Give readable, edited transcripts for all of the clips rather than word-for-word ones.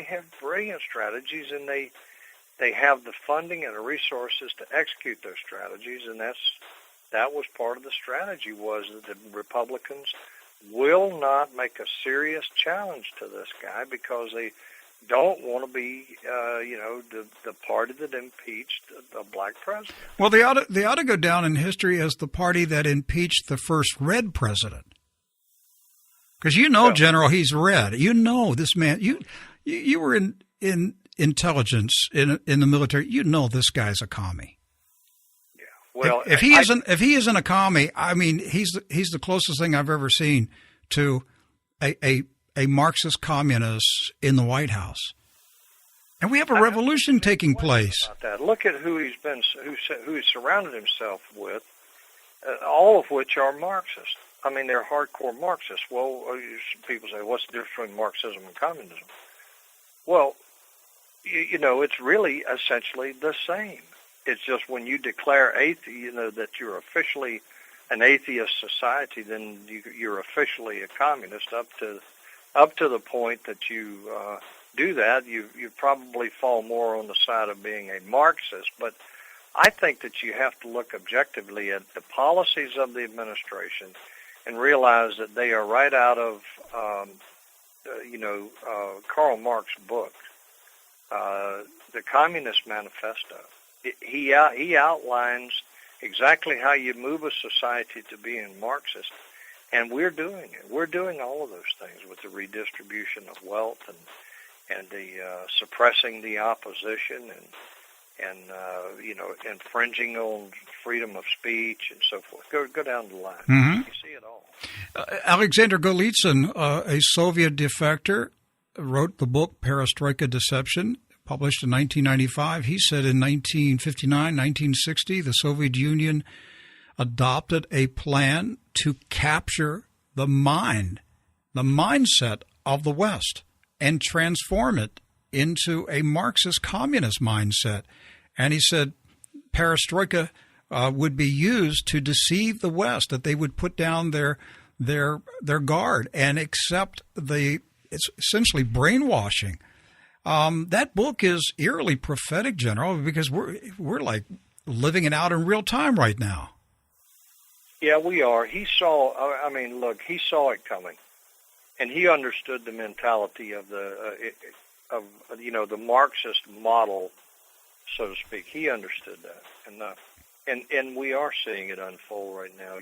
they have brilliant strategies, and they have the funding and the resources to execute those strategies, and that was part of the strategy, was that the Republicans will not make a serious challenge to this guy because they don't want to be, the party that impeached a black president. Well, they ought to go down in history as the party that impeached the first red president. Because General, he's red. You know this man. You were in intelligence in the military. You know this guy's a commie. Yeah. Well, if he isn't a commie, I mean, he's the closest thing I've ever seen to a Marxist communist in the White House. And we have a revolution taking place. About that. Look at who he's surrounded himself with, all of which are Marxists. I mean, they're hardcore Marxists. Well, people say, what's the difference between Marxism and communism? Well, it's really essentially the same. It's just when you declare that you're officially an atheist society, then you're officially a communist. Up to the point that you do that, you probably fall more on the side of being a Marxist. But I think that you have to look objectively at the policies of the administration and realize that they are right out of, Karl Marx's book, the Communist Manifesto. He outlines exactly how you move a society to being Marxist, and we're doing it. We're doing all of those things with the redistribution of wealth and the suppressing the opposition and infringing on freedom of speech and so forth. Go down the line. Mm-hmm. You see it all. Alexander Golitsyn, a Soviet defector, wrote the book Perestroika Deception, published in 1995. He said in 1959, 1960, the Soviet Union adopted a plan to capture the mindset of the West, and transform it into a Marxist communist mindset. And he said perestroika would be used to deceive the West, that they would put down their guard and accept it's essentially brainwashing. That book is eerily prophetic, General, because we're like living it out in real time right now. Yeah, we are. He saw it coming, and he understood the mentality of the Marxist model, so to speak. He understood that, and we are seeing it unfold right now.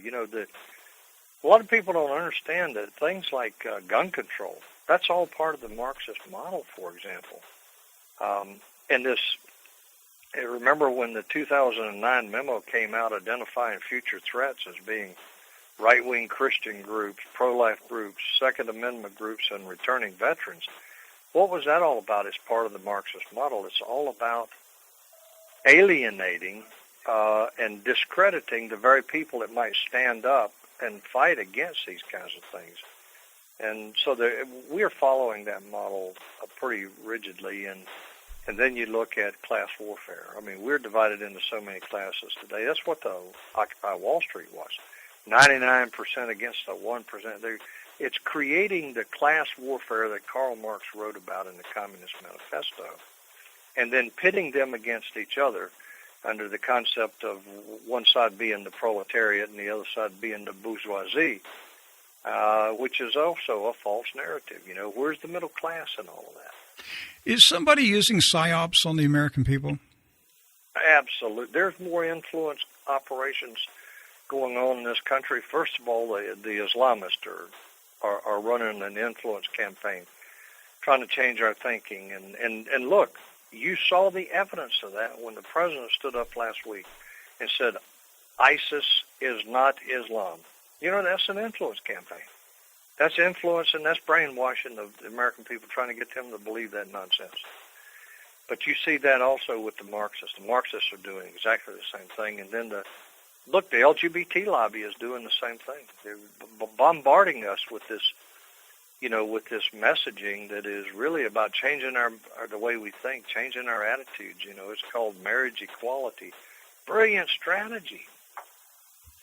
A lot of people don't understand that things like gun control, that's all part of the Marxist model, for example. Remember when the 2009 memo came out identifying future threats as being right-wing Christian groups, pro-life groups, Second Amendment groups, and returning veterans? What was that all about as part of the Marxist model? It's all about alienating and discrediting the very people that might stand up and fight against these kinds of things. And so we're following that model pretty rigidly, and then you look at class warfare. I mean, we're divided into so many classes today. That's what the Occupy Wall Street was. 99% against the 1%. It's creating the class warfare that Karl Marx wrote about in the Communist Manifesto, and then pitting them against each other under the concept of one side being the proletariat and the other side being the bourgeoisie, which is also a false narrative. Where's the middle class in all of that? Is somebody using psyops on the American people? Absolutely. There's more influence operations going on in this country. First of all, the Islamists are running an influence campaign, trying to change our thinking. And look, you saw the evidence of that when the president stood up last week and said, ISIS is not Islam. That's an influence campaign. That's influence, and that's brainwashing of the American people, trying to get them to believe that nonsense. But you see that also with the Marxists. The Marxists are doing exactly the same thing. And then the LGBT lobby is doing the same thing. They're bombarding us with this, with this messaging that is really about changing the way we think, changing our attitudes. It's called marriage equality. Brilliant strategy.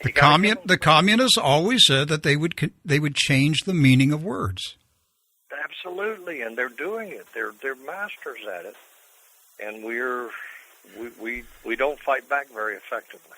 The communists always said that they would change the meaning of words. Absolutely, and they're doing it. They're masters at it, and we don't fight back very effectively.